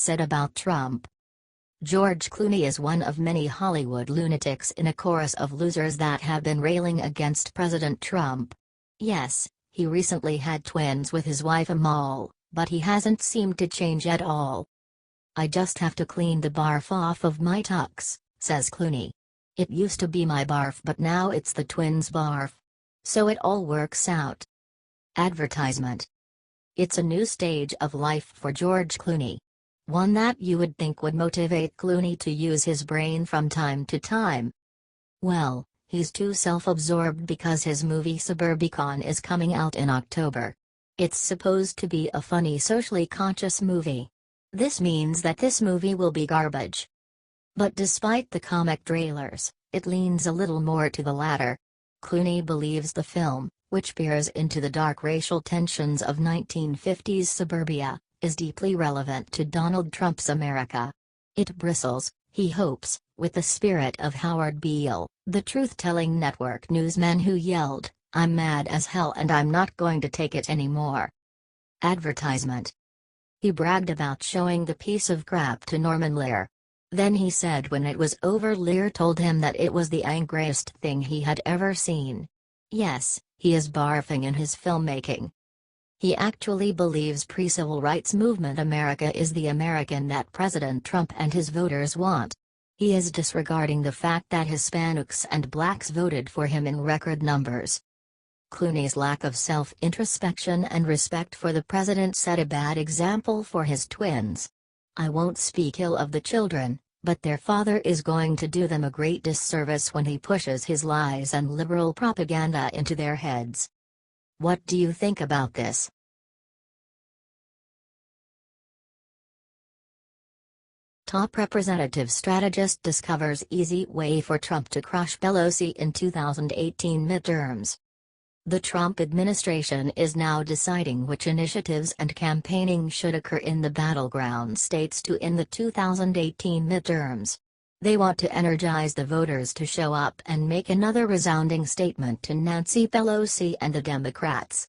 said about Trump. George Clooney is one of many Hollywood lunatics in a chorus of losers that have been railing against President Trump. Yes, he recently had twins with his wife Amal, but he hasn't seemed to change at all. "I just have to clean the barf off of my tux," says Clooney. "It used to be my barf, but now it's the twins' barf. So it all works out." Advertisement. It's a new stage of life for George Clooney. One that you would think would motivate Clooney to use his brain from time to time. Well, he's too self-absorbed because his movie Suburbicon is coming out in October. It's supposed to be a funny, socially conscious movie. This means that this movie will be garbage. But despite the comic trailers, it leans a little more to the latter. Clooney believes the film, which peers into the dark racial tensions of 1950s suburbia, is deeply relevant to Donald Trump's America. It bristles, he hopes, with the spirit of Howard Beale, the truth-telling network newsman who yelled, "I'm mad as hell and I'm not going to take it anymore." Advertisement. He bragged about showing the piece of crap to Norman Lear. Then he said when it was over, Lear told him that it was the angriest thing he had ever seen. Yes, he is barfing in his filmmaking. He actually believes pre-civil rights movement America is the American that President Trump and his voters want. He is disregarding the fact that Hispanics and blacks voted for him in record numbers. Clooney's lack of self-introspection and respect for the president set a bad example for his twins. "I won't speak ill of the children, but their father is going to do them a great disservice when he pushes his lies and liberal propaganda into their heads." What do you think about this? Top Representative Strategist discovers easy way for Trump to crush Pelosi in 2018 midterms. The Trump administration is now deciding which initiatives and campaigning should occur in the battleground states to in the 2018 midterms. They want to energize the voters to show up and make another resounding statement to Nancy Pelosi and the Democrats.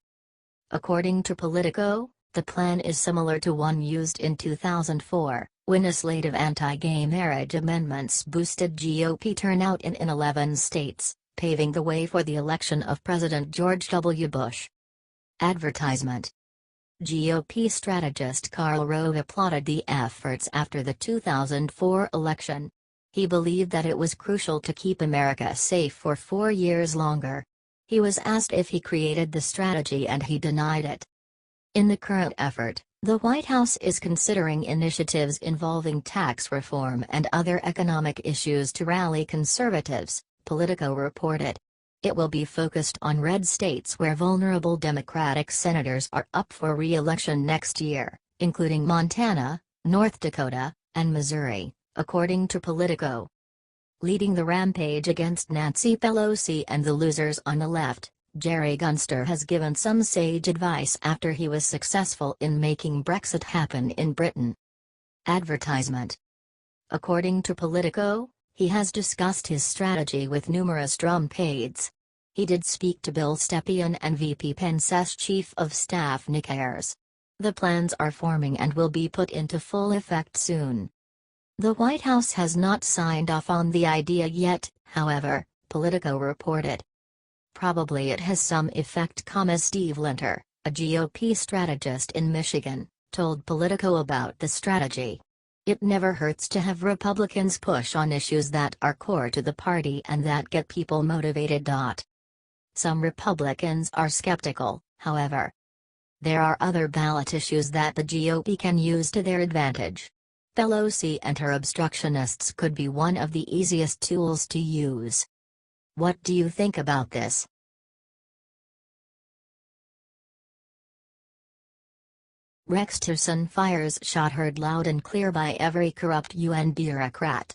According to Politico, the plan is similar to one used in 2004, when a slate of anti-gay marriage amendments boosted GOP turnout in 11 states, paving the way for the election of President George W. Bush. Advertisement. GOP strategist Karl Rove applauded the efforts after the 2004 election. He believed that it was crucial to keep America safe for 4 years longer. He was asked if he created the strategy and he denied it. In the current effort, the White House is considering initiatives involving tax reform and other economic issues to rally conservatives, Politico reported. It will be focused on red states where vulnerable Democratic senators are up for re-election next year, including Montana, North Dakota, and Missouri, according to Politico. Leading the rampage against Nancy Pelosi and the losers on the left, Jerry Gunster has given some sage advice after he was successful in making Brexit happen in Britain. Advertisement. According to Politico, he has discussed his strategy with numerous Trump aides. He did speak to Bill Stepien and VP Pence's Chief of Staff Nick Ayers. The plans are forming and will be put into full effect soon. The White House has not signed off on the idea yet, however, Politico reported. Probably it has some effect, Steve Linter, a GOP strategist in Michigan, told Politico about the strategy. It never hurts to have Republicans push on issues that are core to the party and that get people motivated. Some Republicans are skeptical, however. There are other ballot issues that the GOP can use to their advantage. Pelosi and her obstructionists could be one of the easiest tools to use. What do you think about this? Arson Fires shot heard loud and clear by every corrupt UN bureaucrat.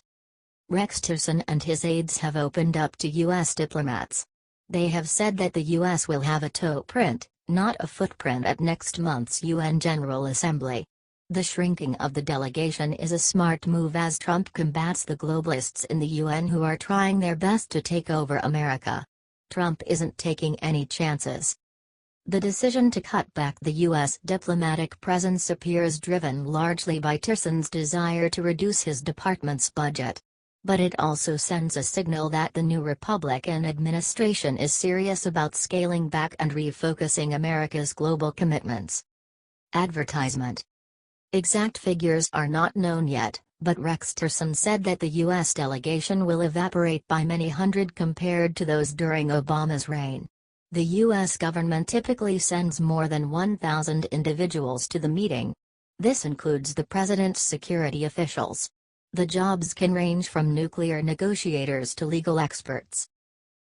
Arson and his aides have opened up to U.S. diplomats. They have said that the U.S. will have a toe print, not a footprint, at next month's UN General Assembly. The shrinking of the delegation is a smart move as Trump combats the globalists in the UN who are trying their best to take over America. Trump isn't taking any chances. The decision to cut back the U.S. diplomatic presence appears driven largely by Tillerson's desire to reduce his department's budget. But it also sends a signal that the new Republican administration is serious about scaling back and refocusing America's global commitments. Advertisement. Exact figures are not known yet, but Rex Tillerson said that the U.S. delegation will evaporate by many hundred compared to those during Obama's reign. The U.S. government typically sends more than 1,000 individuals to the meeting. This includes the president's security officials. The jobs can range from nuclear negotiators to legal experts.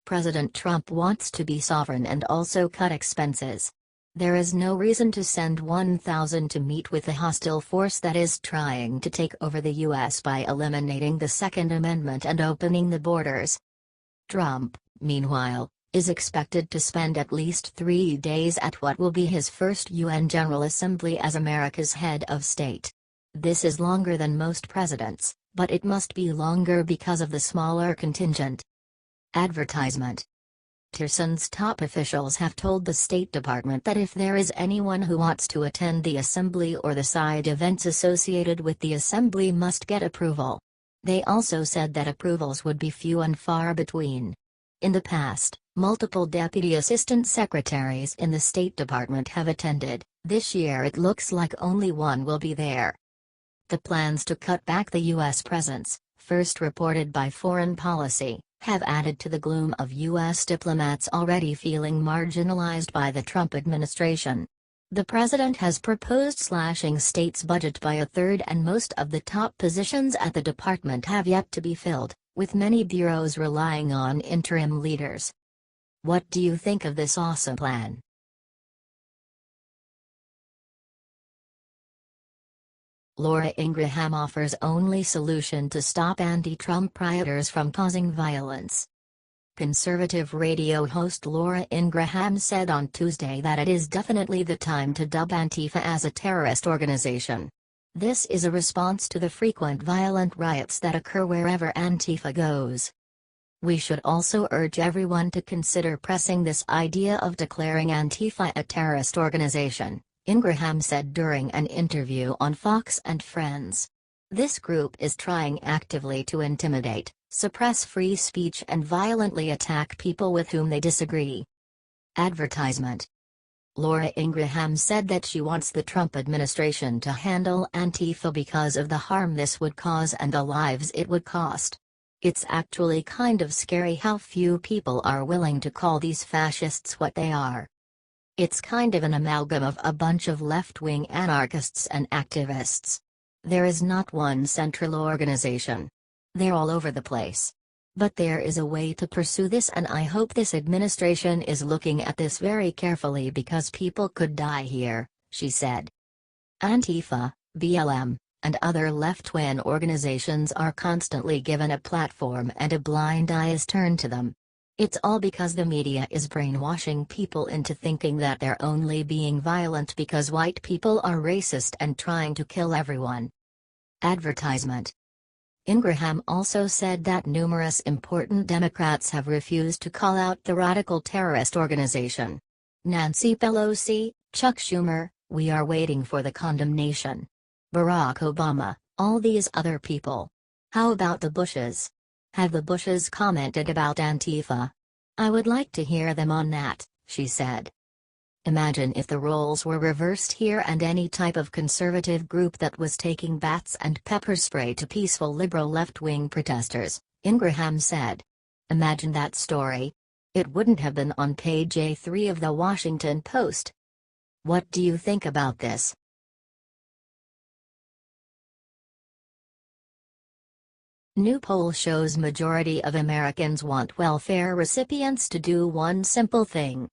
President Trump wants to be sovereign and also cut expenses. There is no reason to send 1,000 to meet with a hostile force that is trying to take over the U.S. by eliminating the Second Amendment and opening the borders. Trump, meanwhile, is expected to spend at least 3 days at what will be his first UN General Assembly as America's head of state. This is longer than most presidents, but it must be longer because of the smaller contingent. Advertisement. Tillerson's top officials have told the State Department that if there is anyone who wants to attend the assembly or the side events associated with the assembly must get approval. They also said that approvals would be few and far between. In the past, multiple deputy assistant secretaries in the State Department have attended. This year it looks like only one will be there. The plans to cut back the U.S. presence, first reported by Foreign Policy, have added to the gloom of U.S. diplomats already feeling marginalized by the Trump administration. The president has proposed slashing state's budget by a third, and most of the top positions at the department have yet to be filled, with many bureaus relying on interim leaders. What do you think of this awesome plan? Laura Ingraham offers only solution to stop anti-Trump rioters from causing violence. Conservative radio host Laura Ingraham said on Tuesday that it is definitely the time to dub Antifa as a terrorist organization. This is a response to the frequent violent riots that occur wherever Antifa goes. We should also urge everyone to consider pressing this idea of declaring Antifa a terrorist organization, Ingraham said during an interview on Fox and Friends. This group is trying actively to intimidate, suppress free speech and violently attack people with whom they disagree. Advertisement. Laura Ingraham said that she wants the Trump administration to handle Antifa because of the harm this would cause and the lives it would cost. It's actually kind of scary how few people are willing to call these fascists what they are. It's kind of an amalgam of a bunch of left-wing anarchists and activists. There is not one central organization. They're all over the place. But there is a way to pursue this, and I hope this administration is looking at this very carefully because people could die here, she said. Antifa, BLM, and other left-wing organizations are constantly given a platform and a blind eye is turned to them. It's all because the media is brainwashing people into thinking that they're only being violent because white people are racist and trying to kill everyone. Advertisement. Ingraham also said that numerous important Democrats have refused to call out the radical terrorist organization. Nancy Pelosi, Chuck Schumer, we are waiting for the condemnation. Barack Obama, all these other people. How about the Bushes? Have the Bushes commented about Antifa? I would like to hear them on that, she said. Imagine if the roles were reversed here and any type of conservative group that was taking bats and pepper spray to peaceful liberal left-wing protesters, Ingraham said. Imagine that story. It wouldn't have been on page A3 of the Washington Post. What do you think about this? New poll shows majority of Americans want welfare recipients to do one simple thing.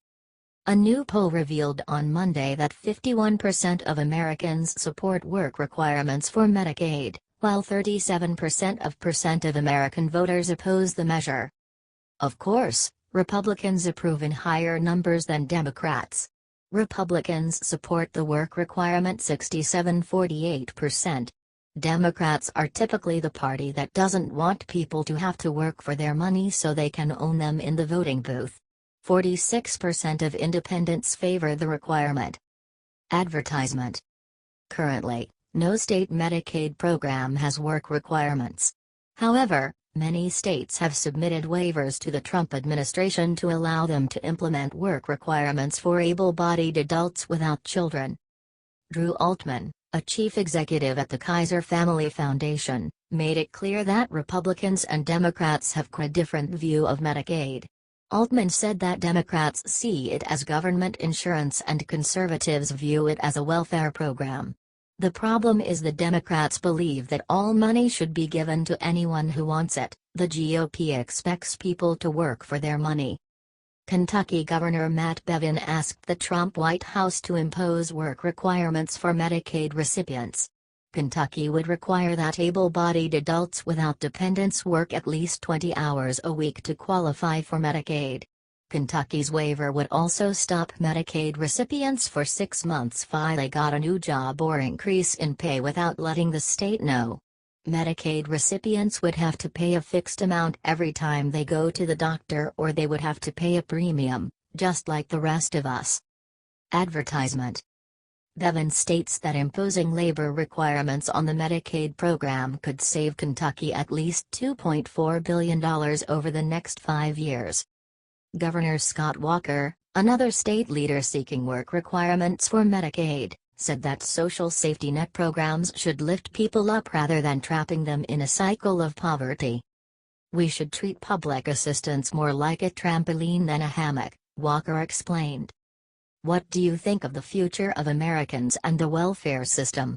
A new poll revealed on Monday that 51% of Americans support work requirements for Medicaid, while 37% of American voters oppose the measure. Of course, Republicans approve in higher numbers than Democrats. Republicans support the work requirement 67–48%. Democrats are typically the party that doesn't want people to have to work for their money so they can own them in the voting booth. 46% of independents favor the requirement. Advertisement. Currently, no state Medicaid program has work requirements. However, many states have submitted waivers to the Trump administration to allow them to implement work requirements for able-bodied adults without children. Drew Altman, a chief executive at the Kaiser Family Foundation, made it clear that Republicans and Democrats have a different view of Medicaid. Altman said that Democrats see it as government insurance and conservatives view it as a welfare program. The problem is the Democrats believe that all money should be given to anyone who wants it. The GOP expects people to work for their money. Kentucky Governor Matt Bevin asked the Trump White House to impose work requirements for Medicaid recipients. Kentucky would require that able-bodied adults without dependents work at least 20 hours a week to qualify for Medicaid. Kentucky's waiver would also stop Medicaid recipients for 6 months while they got a new job or increase in pay without letting the state know. Medicaid recipients would have to pay a fixed amount every time they go to the doctor, or they would have to pay a premium, just like the rest of us. Advertisement. Bevin states that imposing labor requirements on the Medicaid program could save Kentucky at least $2.4 billion over the next 5 years. Governor Scott Walker, another state leader seeking work requirements for Medicaid, said that social safety net programs should lift people up rather than trapping them in a cycle of poverty. "We should treat public assistance more like a trampoline than a hammock," Walker explained. "What do you think of the future of Americans and the welfare system?"